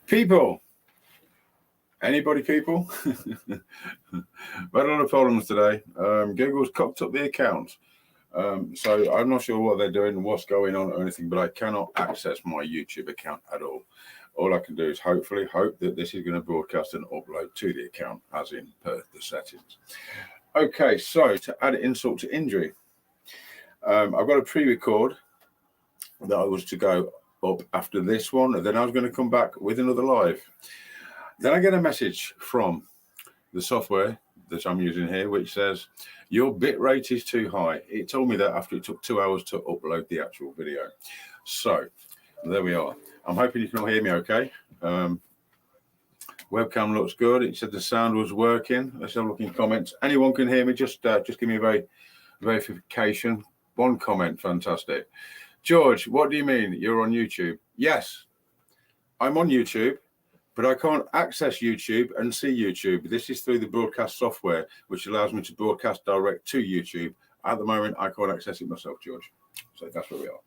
People, anybody people? We've had a lot of problems today. Google's cocked up the account. So I'm not sure what they're doing, what's going on or anything, but I cannot access my YouTube account at all. All I can do is hopefully hope that this is going to broadcast and upload to the account as in per the settings. Okay, so to add insult to injury, I've got a pre-record that I was to go up after this one, and then I was going to come back with another live. Then I get a message from the software that I'm using here, which says your bit rate is too high. It told me that after it took 2 hours to upload the actual video. So there we are. I'm hoping you can all hear me okay. Webcam looks good. It said the sound was working. Let's have a look in comments. Anyone can hear me? Just give me a verification. One comment, fantastic. George, what do you mean you're on YouTube? Yes, I'm on YouTube, but I can't access YouTube and see YouTube. This is through the broadcast software, which allows me to broadcast direct to YouTube. At the moment, I can't access it myself, George. So that's where we are.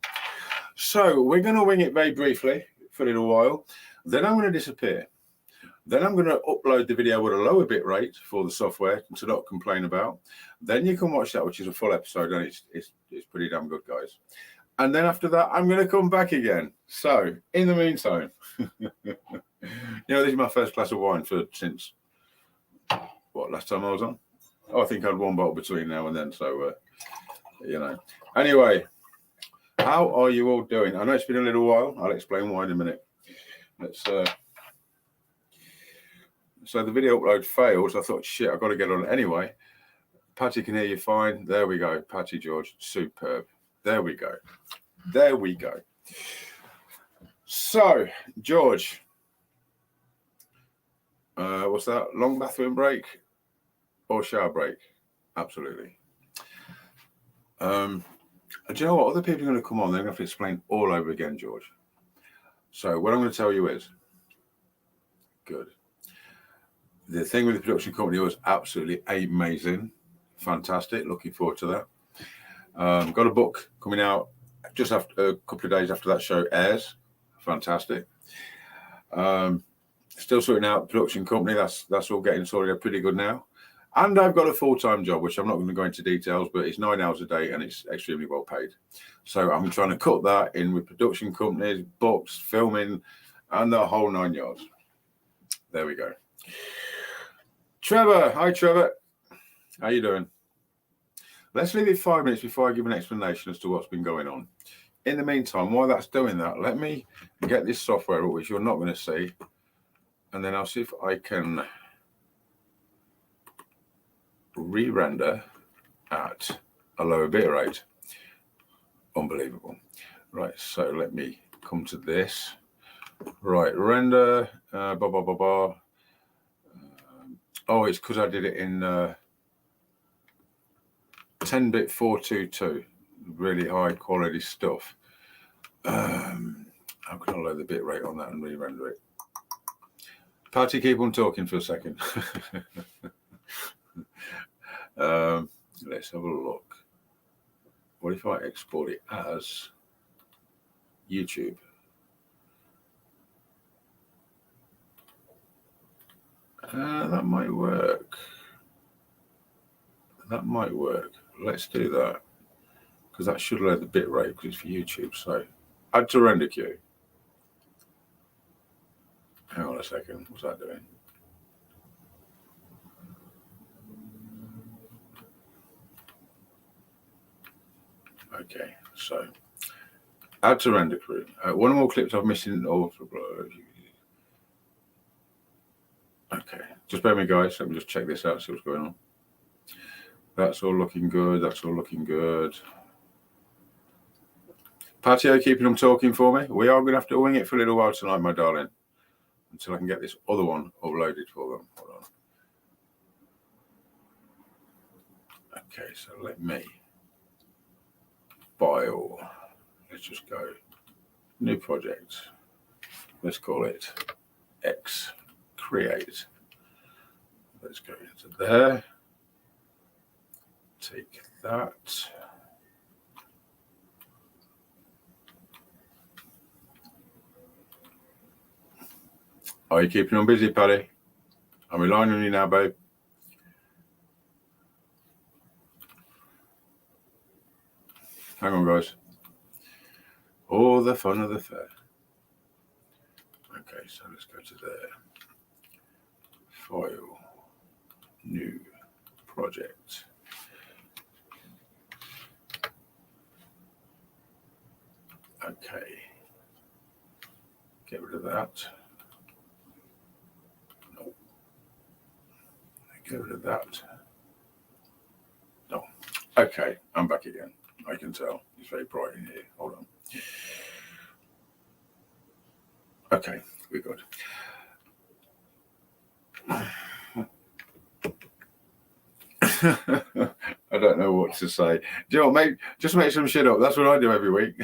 So we're going to wing it very briefly for a little while. Then I'm going to disappear. Then I'm going to upload the video with a lower bit rate for the software to not complain about. Then you can watch that, which is a full episode, and it's pretty damn good, guys. And then after that, I'm going to come back again. So in the meantime, this is my first glass of wine since last time I was on? Oh, I think I had one bottle between now and then. So, Anyway, how are you all doing? I know it's been a little while. I'll explain why in a minute. So the video upload failed. So I thought, shit, I've got to get on it anyway. Patty can hear you fine. There we go. Patty George, superb. There we go. There we go. So, George, what's that? Long bathroom break or shower break? Absolutely. Do you know what? Other people are going to come on. They're going to have to explain all over again, George. So what I'm going to tell you is, good. The thing with the production company was absolutely amazing. Fantastic. Looking forward to that. Got a book coming out just after a couple of days after that show airs. Fantastic. Still sorting out the production company. That's all getting sorted out pretty good now. And I've got a full-time job, which I'm not going to go into details, but it's 9 hours a day and it's extremely well paid. So I'm trying to cut that in with production companies, books, filming, and the whole 9 yards. There we go. Trevor. Hi, Trevor. How you doing? Let's leave it 5 minutes before I give an explanation as to what's been going on. In the meantime, while that's doing that, let me get this software up, which you're not going to see, and then I'll see if I can re-render at a lower bit rate. Unbelievable. Right, so let me come to this. Right, render, Oh, it's because I did it in 10-bit 422, really high quality stuff. How can I lower the bit rate on that and re-render it? Patty, keep on talking for a second. Let's have a look. What if I export it as YouTube? That might work. That might work. Let's do that, because that should load the bit rate because it's for YouTube. So add to render queue. Hang on a second. What's that doing? Okay, so add to render queue. One more clips I've missing. Okay, just bear with me, guys. Let me just check this out, see what's going on. That's all looking good. That's all looking good. Patty, are you keeping them talking for me? We are going to have to wing it for a little while tonight, my darling, until I can get this other one uploaded for them. Hold on. Okay, so let me file. Let's just go new project. Let's call it X create. Let's go into there. Take that. Are you keeping on busy, Paddy? I'm relying on you now, babe. Hang on, guys. All the fun of the fair. Okay, so let's go to there. File. New project. Okay. Get rid of that. No. Get rid of that. No. Okay, I'm back again. I can tell. It's very bright in here. Hold on. Okay, we're good. I don't know what to say. Do you know what, mate? Just make some shit up. That's what I do every week.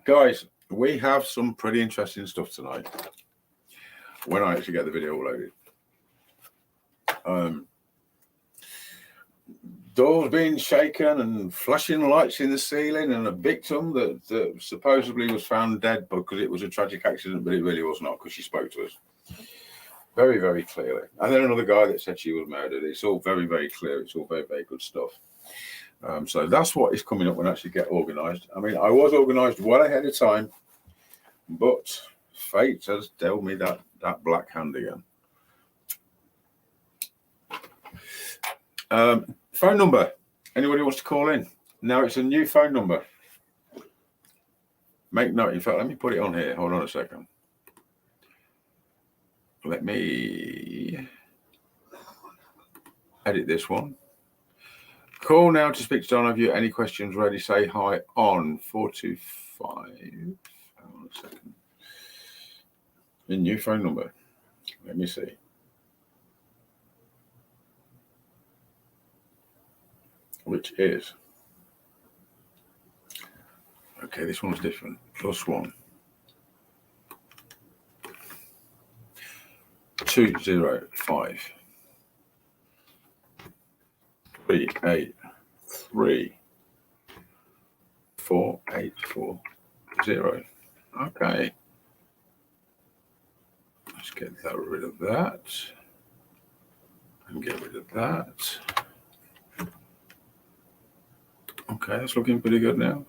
Guys, we have some pretty interesting stuff tonight when I actually get the video loaded. Doors being shaken and flashing lights in the ceiling, and a victim that supposedly was found dead because it was a tragic accident, but it really was not, because she spoke to us very, very clearly. And then another guy that said she was murdered. It's all very, very clear. It's all very, very good stuff. So that's what is coming up when I actually get organised. I mean, I was organised well ahead of time, but fate has dealt me that black hand again. Phone number. Anybody wants to call in? Now it's a new phone number. Make note. In fact, let me put it on here. Hold on a second. Let me edit this one. Call now to speak to John. Have you any questions ready? Say hi on 425. Hold on a second. The new phone number. Let me see. Which is, okay, this one's different. +1 205 383 4840. Okay. Let's get rid of that. And get rid of that. Okay, that's looking pretty good now.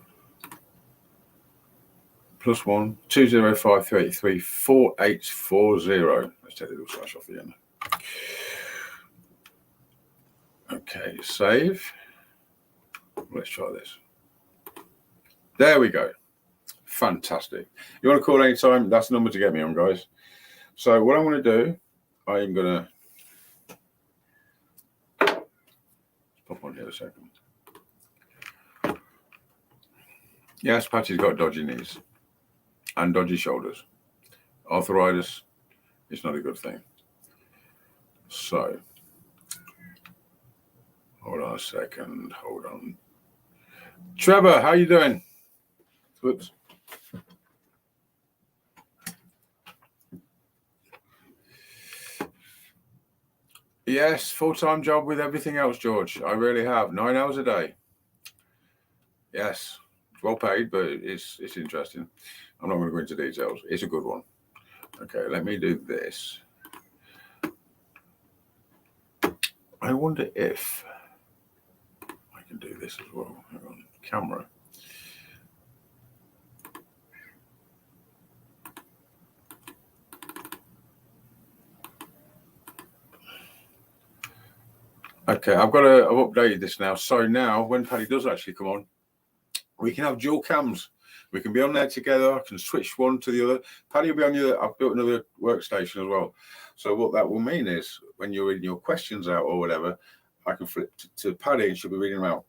+1 205 383 4840. Let's take a little slash off the end. Okay, save. Let's try this. There we go. Fantastic. You want to call anytime? That's the number to get me on, guys. So what I'm going to do, I'm going to pop on here a second. Yes, Patty's got dodgy knees and dodgy shoulders. Arthritis is not a good thing. So, hold on a second. Hold on. Trevor, how you doing? Whoops. Yes, full-time job with everything else, George. I really have. 9 hours a day. Yes. Well paid, but it's interesting. I'm not going to go into details. It's a good one. Okay, let me do this. I wonder if I can do this as well. Hang on, camera. Okay, I've updated this now. So now when Paddy does actually come on, we can have dual cams. We can be on there together. I can switch one to the other. Paddy will be on the other. I've built another workstation as well. So what that will mean is when you're reading your questions out or whatever, I can flip to Paddy and she'll be reading them out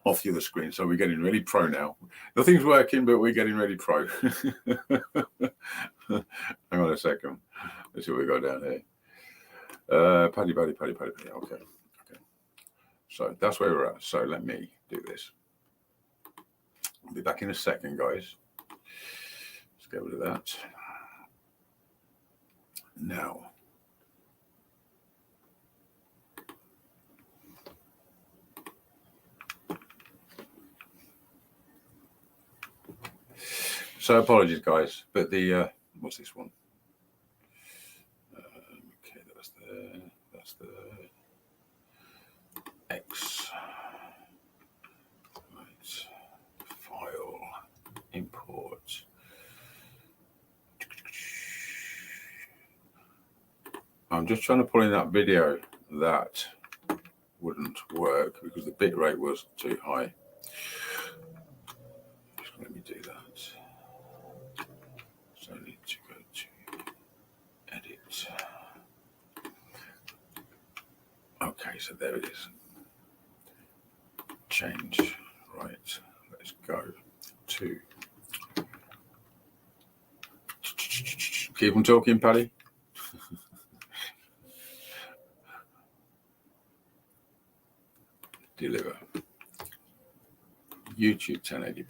off the other screen. So we're getting really pro now. Nothing's working, but we're getting really pro. Hang on a second. Let's see what we got down here. Paddy. Okay. So that's where we're at. So let me do this. I'll be back in a second, guys. Let's get rid of that. Now. So apologies, guys, but the what's this one? Okay, that's the X. Right. File, import. I'm just trying to pull in that video that wouldn't work because the bit rate was too high. Just let me do that. So I need to go to edit. Okay, so there it is. Change. Right. Let's go to. Keep on talking, Paddy. Deliver. YouTube 1080p.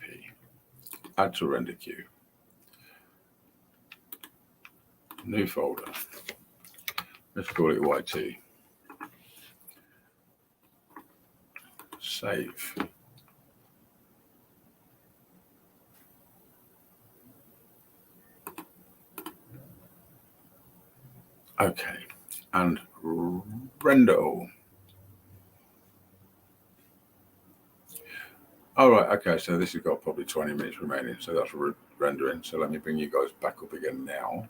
Add to render queue. New folder. Let's call it YT. Save. Okay. And render all. All right, okay, so this has got probably 20 minutes remaining, so that's rendering. So let me bring you guys back up again now.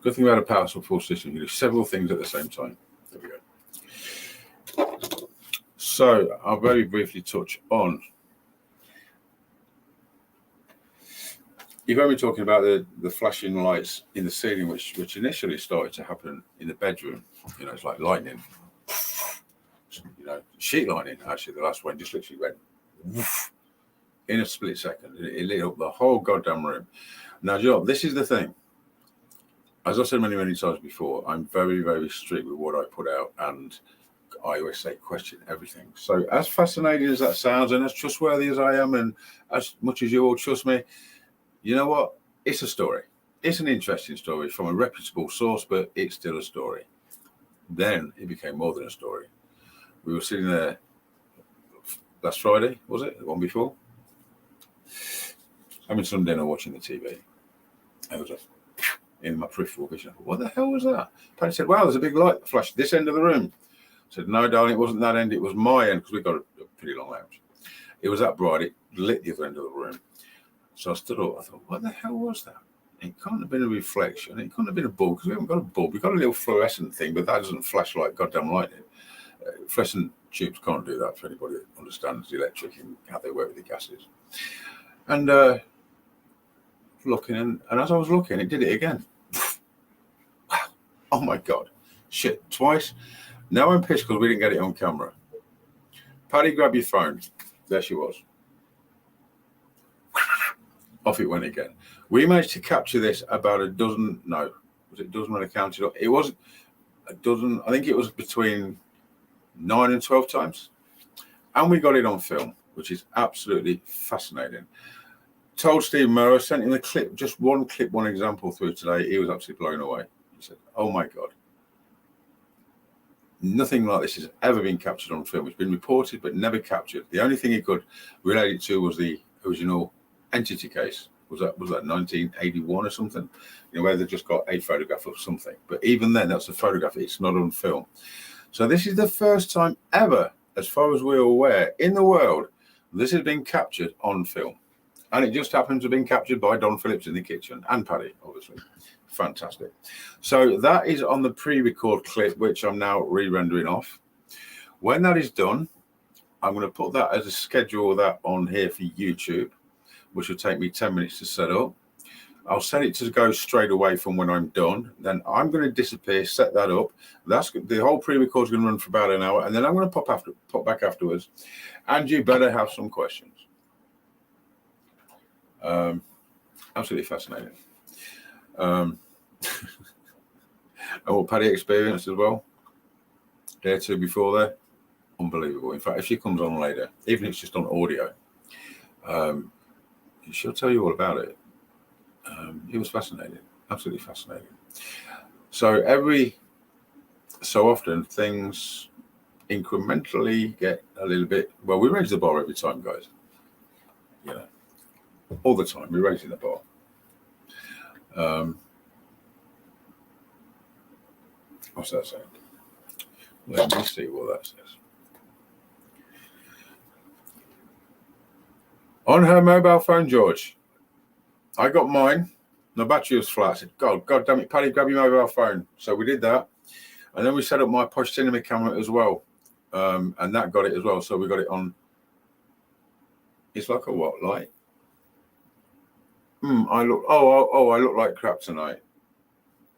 Good thing about a powerful full system, you do several things at the same time. There we go. So I'll very briefly touch on. You've only been talking about the flashing lights in the ceiling, which initially started to happen in the bedroom. You know, it's like lightning. You know, sheet lightning, actually, the last one just literally went woof, in a split second. It lit up the whole goddamn room. Now, Joe, this is the thing. As I've said many, many times before, I'm very, very strict with what I put out, and I always say question everything. So as fascinating as that sounds, and as trustworthy as I am, and as much as you all trust me, you know what? It's a story. It's an interesting story from a reputable source, but it's still a story. Then it became more than a story. We were sitting there last Friday, was it? The one before? Having some dinner, watching the TV. I was in my peripheral vision. What the hell was that? Paddy said, wow, there's a big light that flashed this end of the room. I said, no, darling, it wasn't that end. It was my end, because we've got a pretty long lounge. It was that bright. It lit the other end of the room. So I stood up. I thought, what the hell was that? It can't have been a reflection. It couldn't have been a bulb, because we haven't got a bulb. We've got a little fluorescent thing, but that doesn't flash like goddamn lightning. Fluorescent tubes can't do that, for anybody that understands the electric and how they work with the gases. And looking, and as I was looking, it did it again. Wow. Oh my God. Shit, twice. Now I'm pissed because we didn't get it on camera. Paddy, grab your phone. There she was. Off it went again. We managed to capture this about a dozen, no, was it a dozen when I counted up? It wasn't a dozen, I think it was between 9 and 12 times. And we got it on film, which is absolutely fascinating. Told Steve Murrow, sent him the clip, just one clip, one example through today. He was absolutely blown away. He said, oh my God. Nothing like this has ever been captured on film. It's been reported, but never captured. The only thing he could relate it to was the original entity case. Was that 1981 or something? You know, where they just got a photograph of something. But even then, that's a photograph. It's not on film. So this is the first time ever, as far as we're aware, in the world, this has been captured on film. And it just happens to have been captured by Don Phillips in the kitchen, and Paddy, obviously. Fantastic. So that is on the pre-record clip, which I'm now re-rendering off. When that is done, I'm going to put that as a schedule that on here for YouTube, which will take me 10 minutes to set up. I'll set it to go straight away from when I'm done. Then I'm going to disappear, set that up. That's the whole pre-record is going to run for about an hour, and then I'm going to pop back afterwards. And you better have some questions. Absolutely fascinating. And what Paddy experienced as well, day or two before there, unbelievable. In fact, if she comes on later, even if it's just on audio, she'll tell you all about it. It was fascinating, absolutely fascinating. So every so often, things incrementally get a little bit, well, we raise the bar every time, guys. You know, all the time. We're raising the bar. What's that saying? Let me see what that says. On her mobile phone, George. I got mine. The battery was flat. I said, God damn it, Paddy, grab your mobile phone. So we did that. And then we set up my Posh Cinema camera as well. And that got it as well. So we got it on. It's like a what? Light? I look like crap tonight.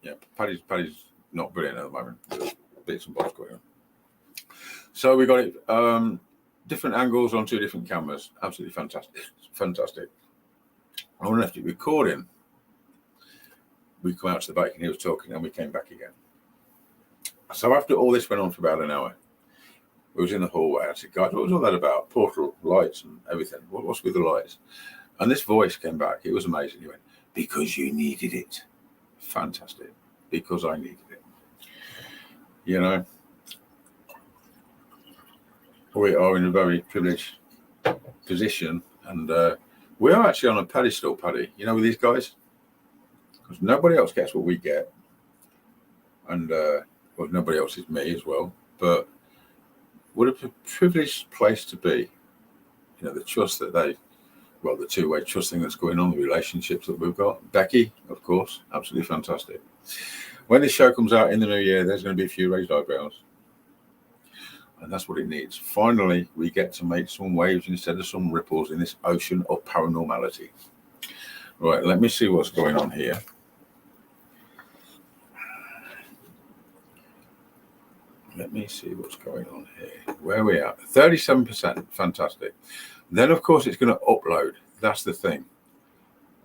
Yeah, Paddy's not brilliant at the moment. There's bits and bobs going on. So we got it different angles on 2 different cameras. Absolutely fantastic. I left it recording. We come out to the back and he was talking, and we came back again. So after all this went on for about an hour, we was in the hallway. I said, guys, what was all that about? Portal, lights and everything. What's with the lights? And this voice came back. It was amazing. He went, because you needed it. Fantastic. Because I needed it. You know, we are in a very privileged position, and we are actually on a pedestal, Paddy, you know, with these guys. Because nobody else gets what we get. And, well, nobody else is me as well. But what a privileged place to be. You know, the trust that the 2-way trust thing that's going on, the relationships that we've got. Becky, of course, absolutely fantastic. When this show comes out in the new year, there's going to be a few raised eyebrows. And that's what it needs. Finally, we get to make some waves instead of some ripples in this ocean of paranormality. Right, let me see what's going on here. Let me see what's going on here. Where are we at? 37%. Fantastic. Then, of course, it's going to upload. That's the thing.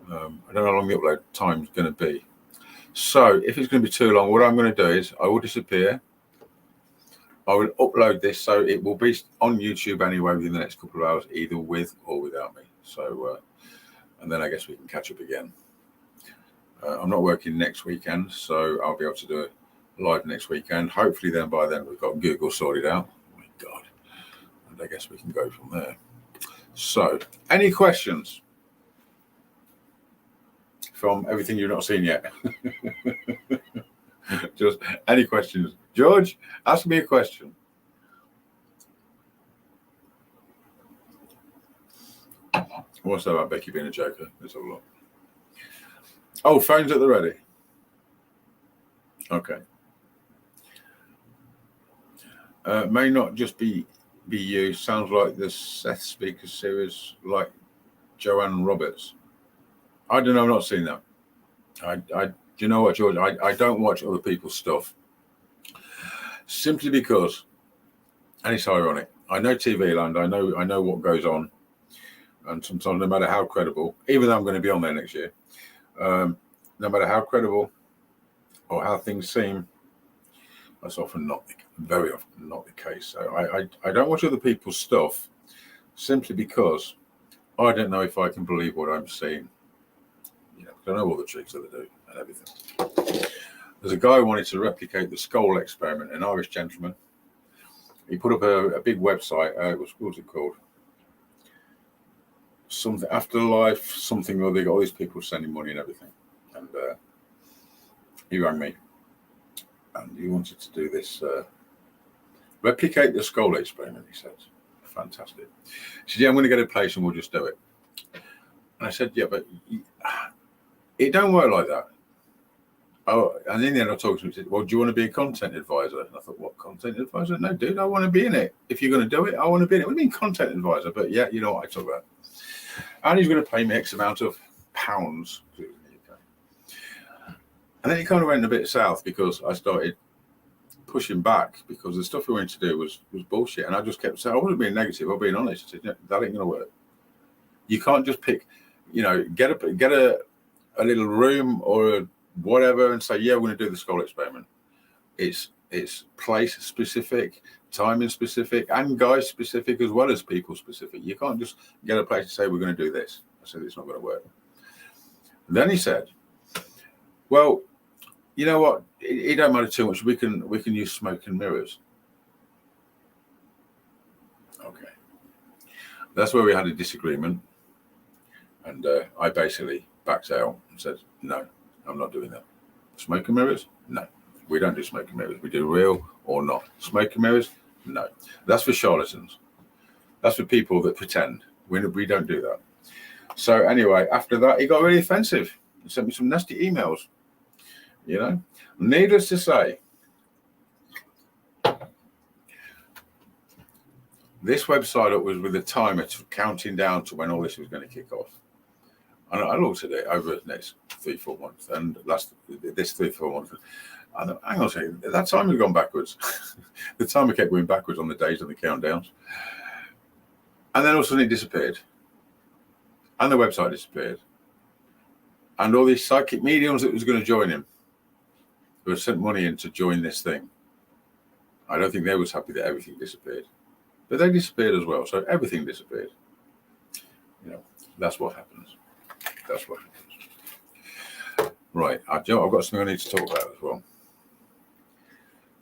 I don't know how long the upload time is going to be. So if it's going to be too long, what I'm going to do is I will disappear. I will upload this, so it will be on YouTube anyway within the next couple of hours, either with or without me. So, and then I guess we can catch up again. I'm not working next weekend, so I'll be able to do it live next weekend. Hopefully then by then we've got Google sorted out. Oh my God. And I guess we can go from there. So, any questions from everything you've not seen yet? Just any questions? George, ask me a question. What's that about Becky being a joker? Let's have a look. Oh, phone's at the ready. Okay. May not just be you. Sounds like the Seth Speaker series, like Joanne Roberts. I don't know. I've not seen that. Do you know what, George? I don't watch other people's stuff simply because, and it's ironic. I know TV Land. I know what goes on, and sometimes no matter how credible, even though I'm going to be on there next year, no matter how credible or how things seem, that's very often not the case. So I don't watch other people's stuff simply because I don't know if I can believe what I'm seeing. You know, I know all the tricks that they do and everything. There's a guy who wanted to replicate the skull experiment, an Irish gentleman. He put up a big website. What was it called? Something Afterlife, something where they got all these people sending money and everything. And he rang me. And he wanted to do this, replicate the skull experiment, he said. Fantastic. He said, yeah, I'm going to get a place and we'll just do it. And I said, yeah, but it don't work like that. Oh, and in the end I talked to him, he said, well, do you want to be a content advisor? And I thought, what, content advisor? No, dude, I want to be in it. If you're going to do it, I want to be in it. What do you mean content advisor? But yeah, you know what I talk about. And he's going to pay me X amount of pounds. And then it kind of went a bit south because I started pushing back because the stuff we wanted to do was bullshit. And I just kept saying, I wasn't being negative, I was being honest. I said, no, that ain't going to work. You can't just pick, you know, get a little room or whatever and say, yeah, we're going to do the skull experiment. It's place specific, timing specific, and guy specific as well as people specific. You can't just get a place to say, we're going to do this. I said, it's not going to work. And then he said, well, you know what? It don't matter too much. We can use smoke and mirrors. Okay. That's where we had a disagreement. And I basically backed out and said, no, I'm not doing that. Smoke and mirrors? No. We don't do smoke and mirrors. We do real or not. Smoke and mirrors? No. That's for charlatans. That's for people that pretend. We don't do that. So anyway, after that, he got really offensive. He sent me some nasty emails. You know, needless to say, this website was with a timer counting down to when all this was going to kick off. And I looked at it over the next 3-4 months, and this 3-4 months. I thought, hang on a second, that time had gone backwards. The timer kept going backwards on the days of the countdowns. And then all of a sudden it disappeared. And the website disappeared. And all these psychic mediums that was going to join him, who had sent money in to join this thing, I don't think they was happy that everything disappeared. But they disappeared as well, so everything disappeared. You know, that's what happens. That's what happens. Right, I've got something I need to talk about as well.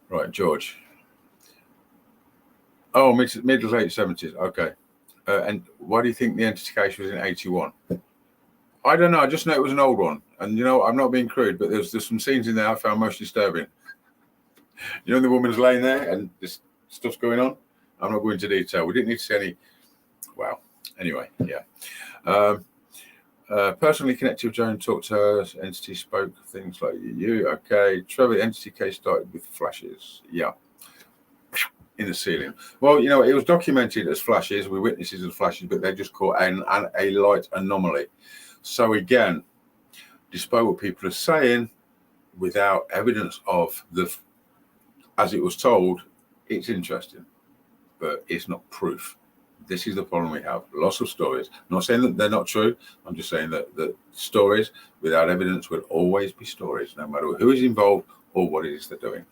Right, George. Oh, mid to late 70s. Okay. And why do you think the entity case was in 81? I don't know. I just know it was an old one. And, you know, I'm not being crude, but there's some scenes in there I found most disturbing. You know, the woman's laying there and this stuff's going on. I'm not going into detail. We didn't need to see any. Wow. Anyway, yeah. Personally connected with Joan, talked to her. Entity spoke things like you. Okay. Trevor, the entity case started with flashes. Yeah. In the ceiling. Well, you know, it was documented as flashes. We witnesses as flashes, but they just caught a light anomaly. So again, despite what people are saying, without evidence of as it was told, it's interesting, but it's not proof. This is the problem we have. Lots of stories. I'm not saying that they're not true. I'm just saying that stories without evidence will always be stories, no matter who is involved or what it is they're doing.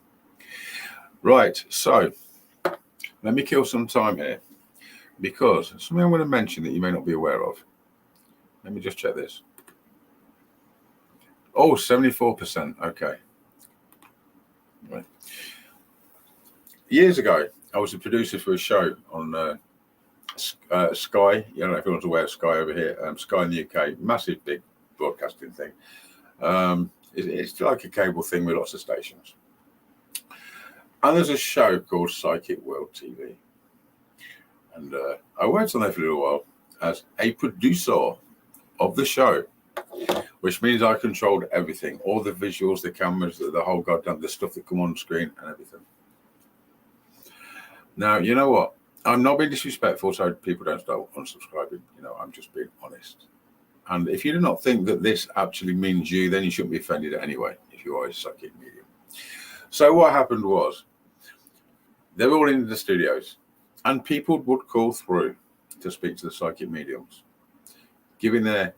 Right. So let me kill some time here, because something I'm going to mention that you may not be aware of. Let me just check this. Oh, 74%. Okay. Right. Years ago, I was a producer for a show on Sky. You know, everyone's aware of Sky over here. Sky in the UK, massive, big broadcasting thing. It's like a cable thing with lots of stations. And there's a show called Psychic World TV. And I worked on there for a little while as a producer of the show, which means I controlled everything, all the visuals, the cameras, the whole goddamn, the stuff that come on screen and everything. Now, you know what? I'm not being disrespectful, so people don't start unsubscribing. You know, I'm just being honest. And if you do not think that this actually means you, then you shouldn't be offended anyway, if you are a psychic medium. So what happened was, they were all in the studios, and people would call through to speak to the psychic mediums, giving their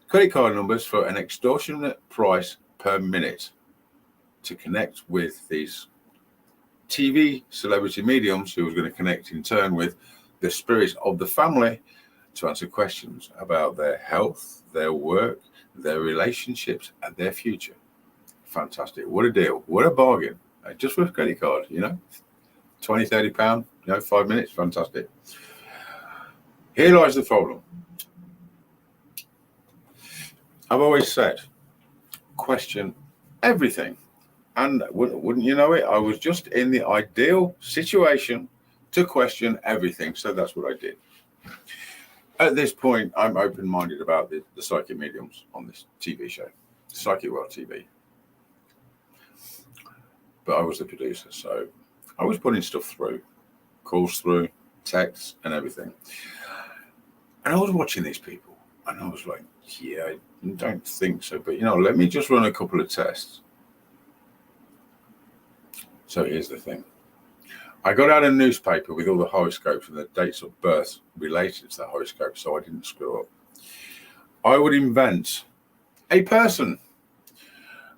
credit card numbers for an extortionate price per minute to connect with these TV celebrity mediums, who was going to connect in turn with the spirits of the family to answer questions about their health, their work, their relationships, and their future. Fantastic. What a deal. What a bargain. Just with a credit card, you know, 20, 30 pounds, you know, 5 minutes. Fantastic. Here lies the problem. I've always said, question everything. And wouldn't you know it, I was just in the ideal situation to question everything. So that's what I did. At this point, I'm open-minded about the psychic mediums on this TV show, Psychic World TV. But I was the producer, so I was putting stuff through, calls through, texts and everything. And I was watching these people, and I was like, yeah, I don't think so. But, you know, let me just run a couple of tests. So here's the thing. I got out a newspaper with all the horoscopes and the dates of birth related to the horoscope, so I didn't screw up. I would invent a person.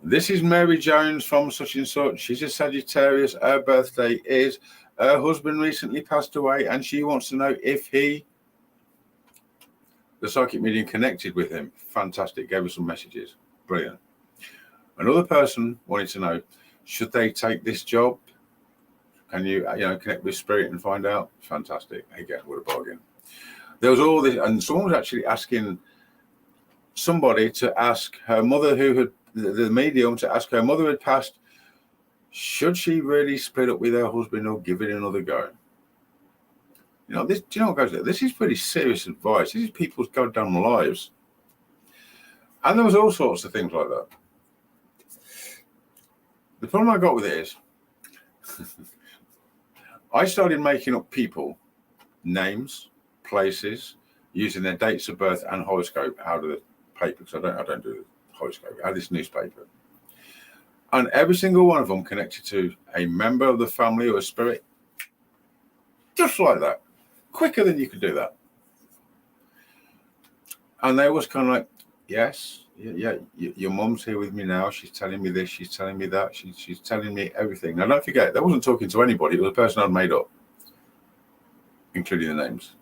This is Mary Jones from such and such. She's a Sagittarius. Her birthday is. Her husband recently passed away, and she wants to know if the psychic medium connected with him. Fantastic. Gave us some messages. Brilliant. Another person wanted to know, should they take this job? Can you connect with spirit and find out? Fantastic. Again, what a bargain. There was all this, and someone was actually asking somebody to ask her mother, who had the medium, to ask her mother who had passed, should she really split up with her husband or give it another go? You know, this, do you know what goes there? This is pretty serious advice. This is people's goddamn lives. And there was all sorts of things like that. The problem I got with it is I started making up people, names, places, using their dates of birth and horoscope out of the paper, because I don't do the horoscope. I had this newspaper. And every single one of them connected to a member of the family or a spirit. Just like that. Quicker than you could do that. And they was kind of like, yes, yeah, your mum's here with me now. She's telling me this, she's telling me that, she's telling me everything. Now, don't forget, they wasn't talking to anybody. It was a person I'd made up, including the names.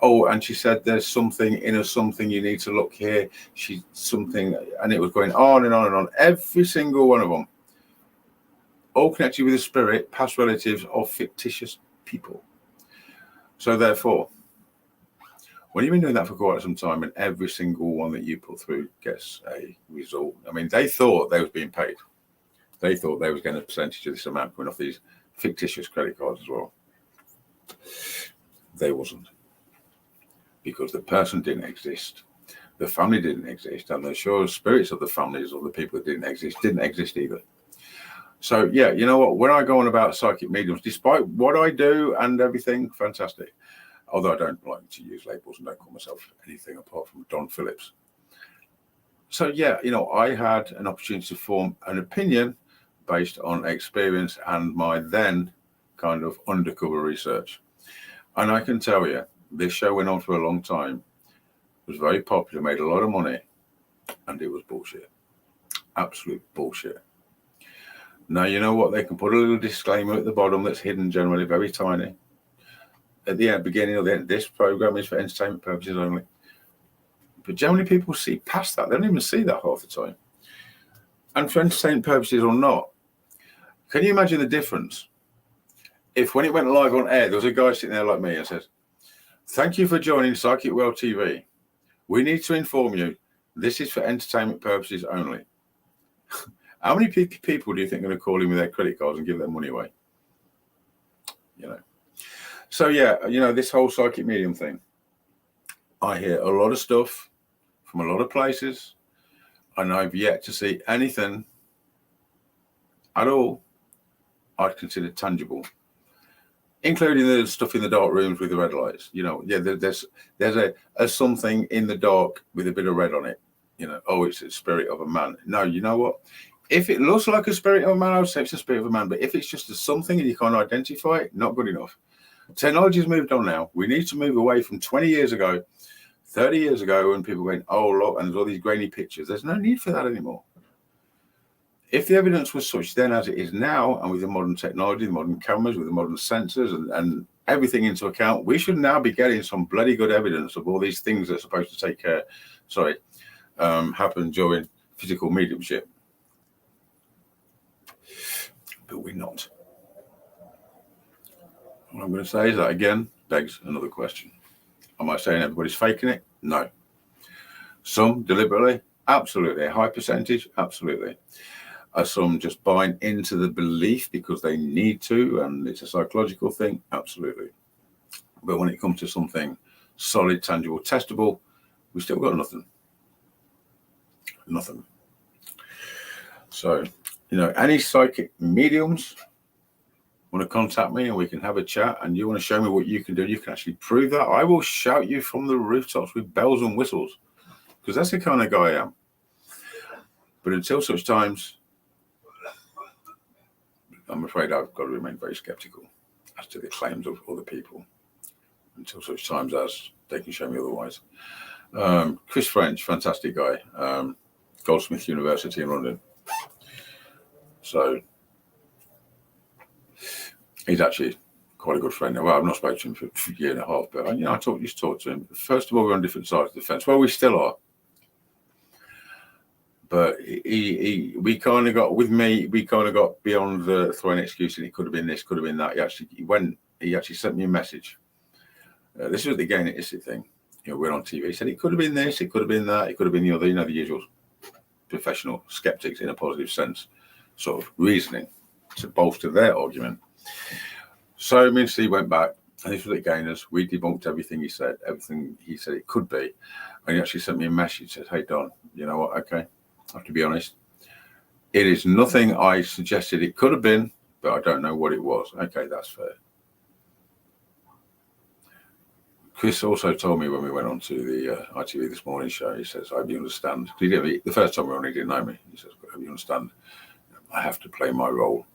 Oh, and she said there's something in a something, you need to look here. She's something, and it was going on and on and on. Every single one of them, all connected with a spirit, past relatives of fictitious people. So therefore, when you've been doing that for quite some time, and every single one that you put through gets a result, I mean, they thought they was being paid. They thought they was getting a percentage of this amount coming off these fictitious credit cards as well. They wasn't. Because the person didn't exist, the family didn't exist, and the sure spirits of the families or the people that didn't exist either. So yeah, you know what? When I go on about psychic mediums, despite what I do and everything, fantastic. Although I don't like to use labels and don't call myself anything apart from Don Phillips. So yeah, you know, I had an opportunity to form an opinion based on experience and my then kind of undercover research, and I can tell you, this show went on for a long time, was very popular, made a lot of money, and it was bullshit. Absolute bullshit. Now, you know what? They can put a little disclaimer at the bottom that's hidden, generally very tiny. At the beginning or the end, this program is for entertainment purposes only. But generally, people see past that. They don't even see that half the time. And for entertainment purposes or not, can you imagine the difference? If when it went live on air, there was a guy sitting there like me and says, "Thank you for joining Psychic World TV. We need to inform you, this is for entertainment purposes only." How many people do you think are going to call in with their credit cards and give their money away? You know. So yeah, you know, this whole psychic medium thing, I hear a lot of stuff from a lot of places, and I've yet to see anything at all I'd consider tangible, including the stuff in the dark rooms with the red lights. You know, yeah, there's a something in the dark with a bit of red on it. You know, oh, it's a spirit of a man. No, you know what? If it looks like a spirit of a man, I would say it's a spirit of a man. But if it's just a something and you can't identify it, not good enough. Technology has moved on now. We need to move away from 20 years ago, 30 years ago, when people went, oh, look, and there's all these grainy pictures. There's no need for that anymore. If the evidence was such then as it is now, and with the modern technology, the modern cameras, with the modern sensors and everything into account, we should now be getting some bloody good evidence of all these things that are supposed to happen during physical mediumship. But we're not. What I'm going to say is that, again, begs another question. Am I saying everybody's faking it? No. Some deliberately? Absolutely. A high percentage? Absolutely. Are some just buying into the belief because they need to and it's a psychological thing? Absolutely. But when it comes to something solid, tangible, testable, we still got nothing. Nothing. So, you know, any psychic mediums want to contact me and we can have a chat, and you want to show me what you can do, you can actually prove that, I will shout you from the rooftops with bells and whistles, because that's the kind of guy I am. But until such times, I'm afraid I've got to remain very skeptical as to the claims of other people until such times as they can show me otherwise. Chris French, fantastic guy, Goldsmith University in London. So he's actually quite a good friend. Well, I've not spoken to him for a year and a half, but you know, I used to talk to him. First of all, we're on different sides of the fence. Well, we still are. But we kind of got beyond the throwing excuses. It could have been this, could have been that. He actually sent me a message. This was the Gain It Issue thing. we're on TV. He said it could have been this, it could have been that, it could have been the other. The usual professional skeptics in a positive sense, sort of reasoning to bolster their argument. So me and Steve went back, and this was at Gainers. We debunked everything he said it could be. And he actually sent me a message, said, "Hey Don, you know what? Okay, I have to be honest. It is nothing I suggested it could have been, but I don't know what it was." Okay, that's fair. Chris also told me when we went on to the ITV This Morning show, he says, "I hope you understand." The first time we were on, he didn't know me. He says, "I hope you understand. I have to play my role."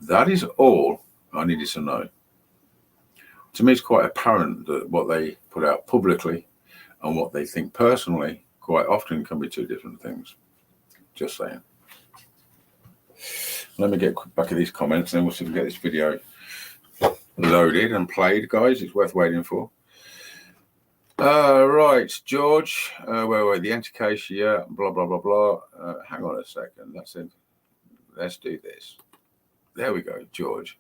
That is all I needed to know. To me, it's quite apparent that what they put out publicly and what they think personally quite often can be two different things. Just saying. Let me get back at these comments, and then we'll see if we can get this video loaded and played, guys. It's worth waiting for. Right, George, where were we? The Enter case, yeah, blah, blah, blah, blah. Hang on a second. That's it. Let's do this. There we go, George.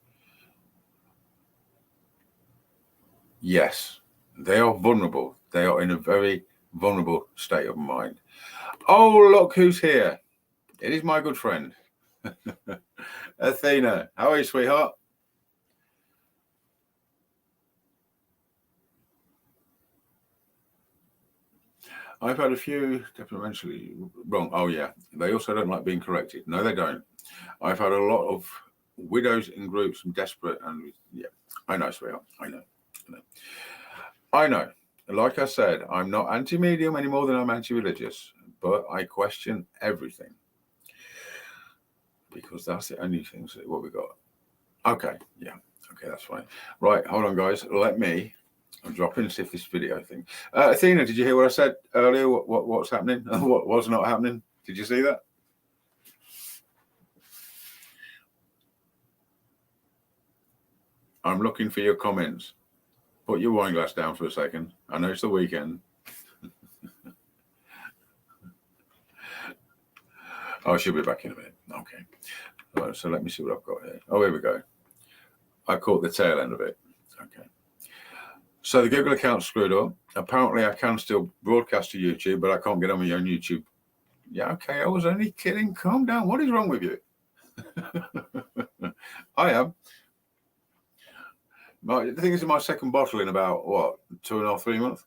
Yes, they are vulnerable. They are in a very vulnerable state of mind. Oh, look who's here. It is my good friend, Athena. How are you, sweetheart? I've had a few detrimentally wrong. Oh, yeah. They also don't like being corrected. No, they don't. I've had a lot of widows in groups and desperate. And yeah, I know, sweetheart. I know. Like I said, I'm not anti-medium any more than I'm anti-religious, but I question everything because that's the only thing that what we got. Okay. Yeah. Okay. That's fine. Right. Hold on, guys. I'm dropping to see if this video thing. Athena, did you hear what I said earlier? What's happening? What was not happening? Did you see that? I'm looking for your comments. Put your wine glass down for a second. I know it's the weekend. Oh, she'll be back in a minute. Okay. Right, so let me see what I've got here. Oh, here we go. I caught the tail end of it. Okay. So the Google account's screwed up. Apparently, I can still broadcast to YouTube, but I can't get on my own YouTube. Yeah, okay. I was only kidding. Calm down. What is wrong with you? I am. I think this is my second bottle in about, 2.5, 3 months?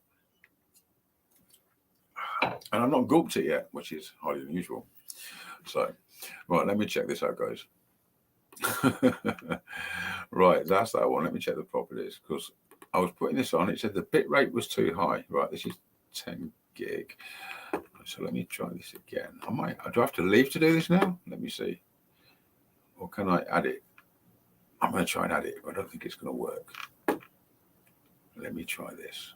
And I've not gulped it yet, which is highly unusual. So, right, let me check this out, guys. Right, that's that one. Let me check the properties because I was putting this on. It said the bit rate was too high. Right, this is 10 gig. So let me try this again. Do I have to leave to do this now? Let me see. Or can I add it? I'm going to try and add it, but I don't think it's going to work. Let me try this.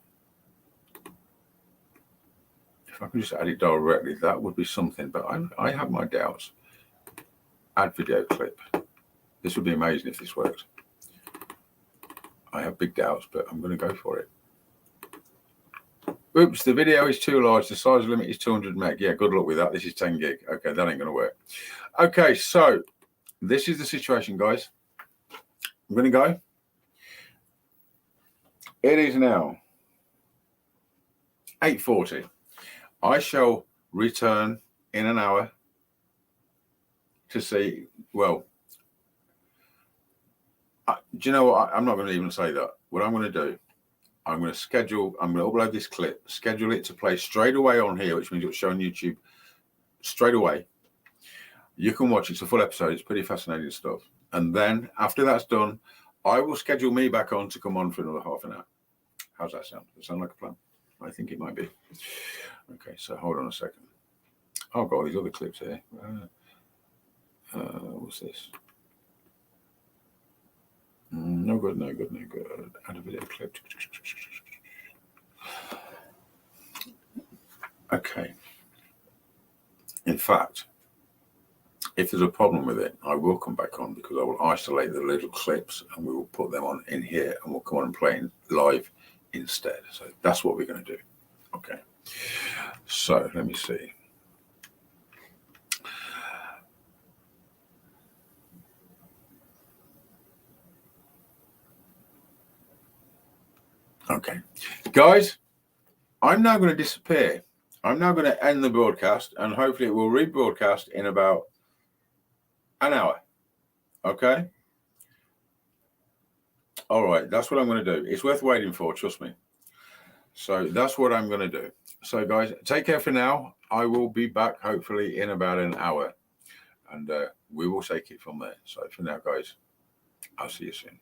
If I can just add it directly, that would be something, but I have my doubts. Add video clip. This would be amazing if this worked. I have big doubts, but I'm going to go for it. Oops, the video is too large. The size limit is 200 meg. Yeah, good luck with that. This is 10 gig. Okay, that ain't going to work. Okay, so this is the situation, guys. I'm going to go. It is now 8:40. I shall return in an hour to see, well, do you know what? I'm not going to even say that. What I'm going to do, I'm going to upload this clip, schedule it to play straight away on here, which means it'll show on YouTube straight away. You can watch it. It's a full episode. It's pretty fascinating stuff. And then after that's done, I will schedule me back on to come on for another half an hour. How's that sound? Does it sound like a plan? I think it might be. Okay, so hold on a second. Oh, I've got all these other clips here. What's this? No good. Add a video clip. Okay. In fact, if there's a problem with it, I will come back on because I will isolate the little clips and we will put them on in here and we'll come on and play live instead. So that's what we're going to do. Okay. So let me see. Okay, guys, I'm now going to disappear. I'm now going to end the broadcast, and hopefully it will rebroadcast in about an hour. Okay? All right, that's what I'm going to do. It's worth waiting for, trust me. So that's what I'm going to do. So, guys, take care for now. I will be back hopefully in about an hour, and we will take it from there. So for now, guys, I'll see you soon.